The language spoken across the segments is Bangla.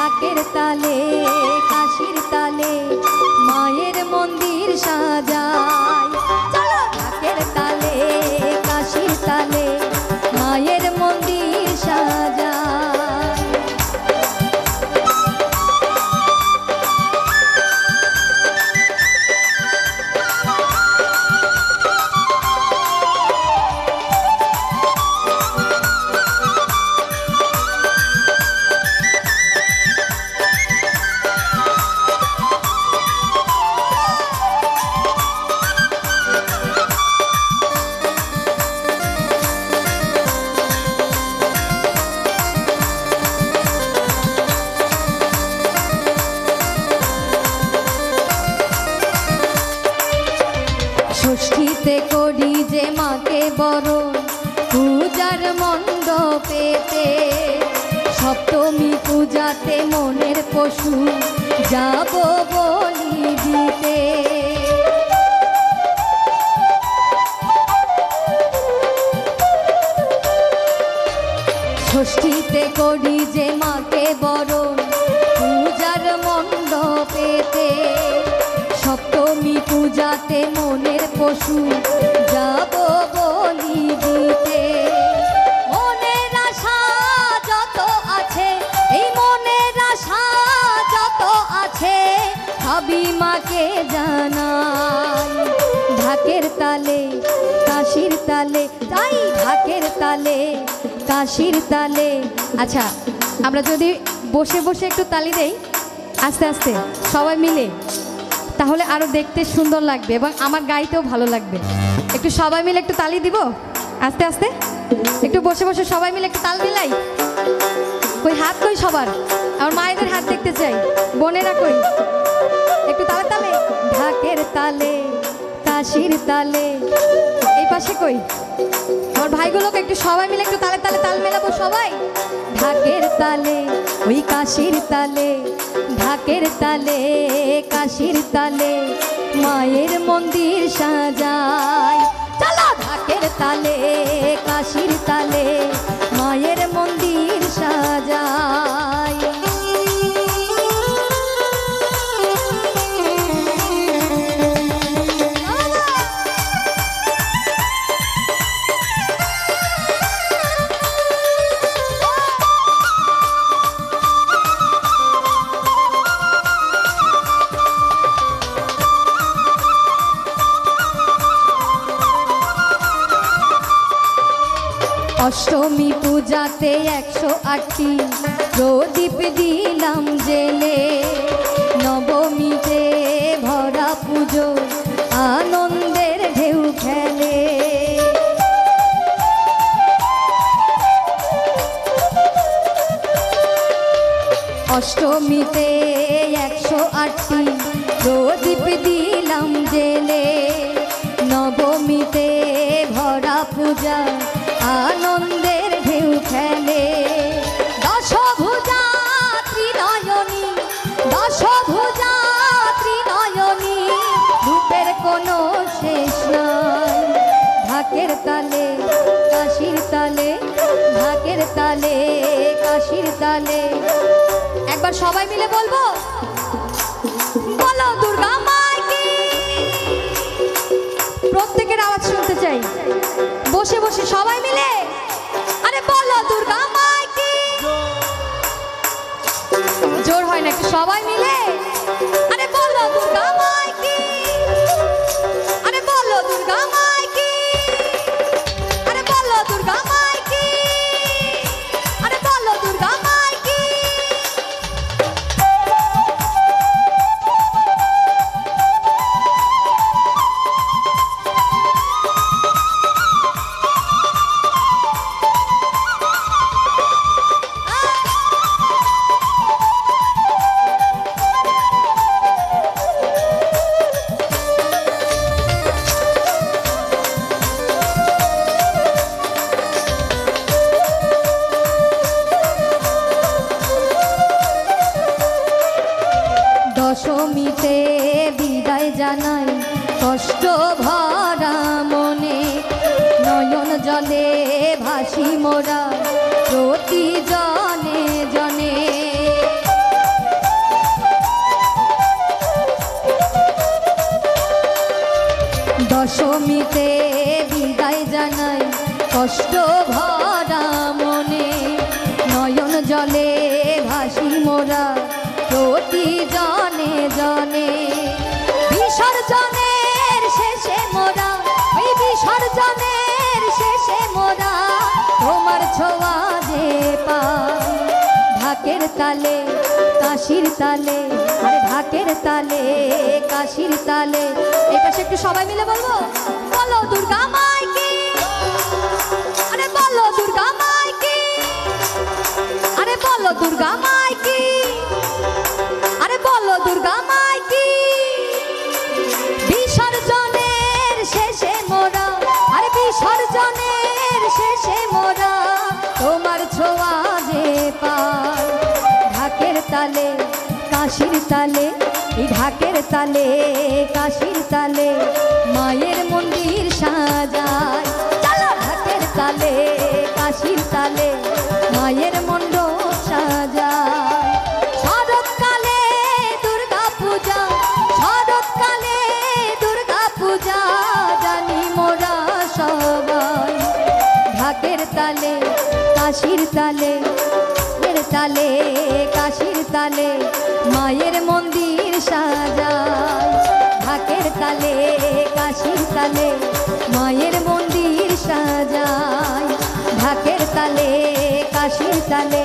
ঢাকের তালে কাশির তালে মায়ের মন্দির সাজায়। চলো ঢাকের তালে কাশির তালে মায়ের মন্দির সাজায়। ষষ্ঠীতে করি যে মাকে বরণ পূজার মণ্ডপেতে, সপ্তমী পূজাতে মনের পশু যাব বলি দিতে। ষষ্ঠীতে করি যে মাকে বরণ পূজার মণ্ডপেতে, সপ্তমী পূজাতে মনের পশু যাব বলি দিতে। মনের আশা যত আছে, এই মনের আশা যত আছে সবই মাকে জানাই। ঢাকের তালে কাশির তালে, তাই ঢাকের তালে কাশির তালে। আচ্ছা, আমরা যদি বসে বসে একটু তালি দেই আস্তে আস্তে সবাই মিলে, তাহলে আরো দেখতে সুন্দর লাগবে এবং আমার গাইতেও ভালো লাগবে। একটু সবাই মিলে একটু তালি দিব আস্তে আস্তে, একটু বসে বসে সবাই মিলে একটু তাল মিলাই। কই হাত কই সবার? আমার মায়েদের হাত দেখতে চাই, বোনেরা কই? একটু তালে তালে ঢাকের তালে কাশির তালে। এই পাশে কই আমার ভাইগুলোকে? একটু সবাই মিলে একটু তালে তালে তাল মেলাবো সবাই। ঢাকের তালে ওই কাশির তালে, ঢাকের তালে কাশির তালে মায়ের মন্দির সাজায়। চলো ঢাকের তালে কাশির তালে মায়ের মন্দির সাজায়। অষ্টমী পূজাতে 108টি প্রদীপ দিলাম জেলে, নবমীতে ভরা পুজো আনন্দের ঢেউ খেলে। অষ্টমীতে 108টি প্রদীপ দিলাম জেলে, নবমীতে ভরা পূজা আনন্দের ঢেউ খেলে। দশভুজা ত্রিনয়নী, দশভুজা ত্রিনয়নী রূপের কোনো শেষ নাই। ঢাকের তালে কাশির তালে, ঢাকের তালে কাশির তালে। একবার সবাই মিলে বলবো, বলো দুর্গা মাইকি। প্রত্যেকের আওয়াজ শুনতে চাই, বসে বসে সবাই মিলে আরে বলো দুর্গা মাইকি। জোর হয় না, একটু সবাই মিলে আরে বলো দুর্গা মাইকি, আরে বলো দুর্গা মাইকি, আরে বলো দুর্গা মাইকি, আরে বলো দুর্গা মাইকি। দশমীতে বিদায় জানাই কষ্ট ভরা মনে, নয়ন জলে ভাসি মোরা প্রতি জনে জনে। দশমীতে বিদায় জানাই কষ্ট ভরা মনে, নয়ন জলে ভাসি মোরা প্রতি জনে জনে। বিসর্জনের শেষে মোরা, ওই বিসর্জনের শেষে মোরা তোমার ছোঁয়া যে পাই। ঢাকের তালে কাশির তালে, আরে ঢাকের তালে কাশির তালে। এই পাশে একটু সবাই মিলে বলবো, বলো দুর্গা মাই কি, আরে বলো দুর্গা মাই কি, আরে বলো দুর্গা মাই কি, আরে বলো দুর্গা মাই কি। বিসর্জনের শেষে মোরা, আরে বিসর্জনের শেষে মোরা তোমার ছোঁয়া যে পাই। ঢাকের তালে কাশির তালে, এই ঢাকের তালে কাশির তালে মায়ের মন্দির সাজায়। চলো ঢাকের তালে কাশির তালে মায়ের মণ্ডপ সাজায়। শরৎকালে দুর্গা পূজা, শরৎকালে দুর্গা পূজা জানি মোরা সবাই। ঢাকের তালে কাশির তালে, এর তালে কাশির তালে মায়ের মন্দির সাজায়। ঢাকের তালে কাশির তালে মায়ের মন্দির সাজায়। ঢাকের তালে কাশির তালে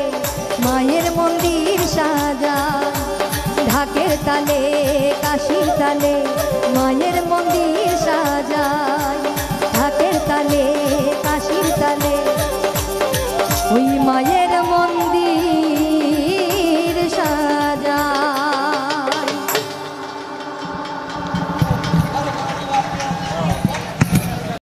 মায়ের মন্দির সাজায়। ঢাকের তালে কাশির তালে মায়ের মন্দির সাজায়।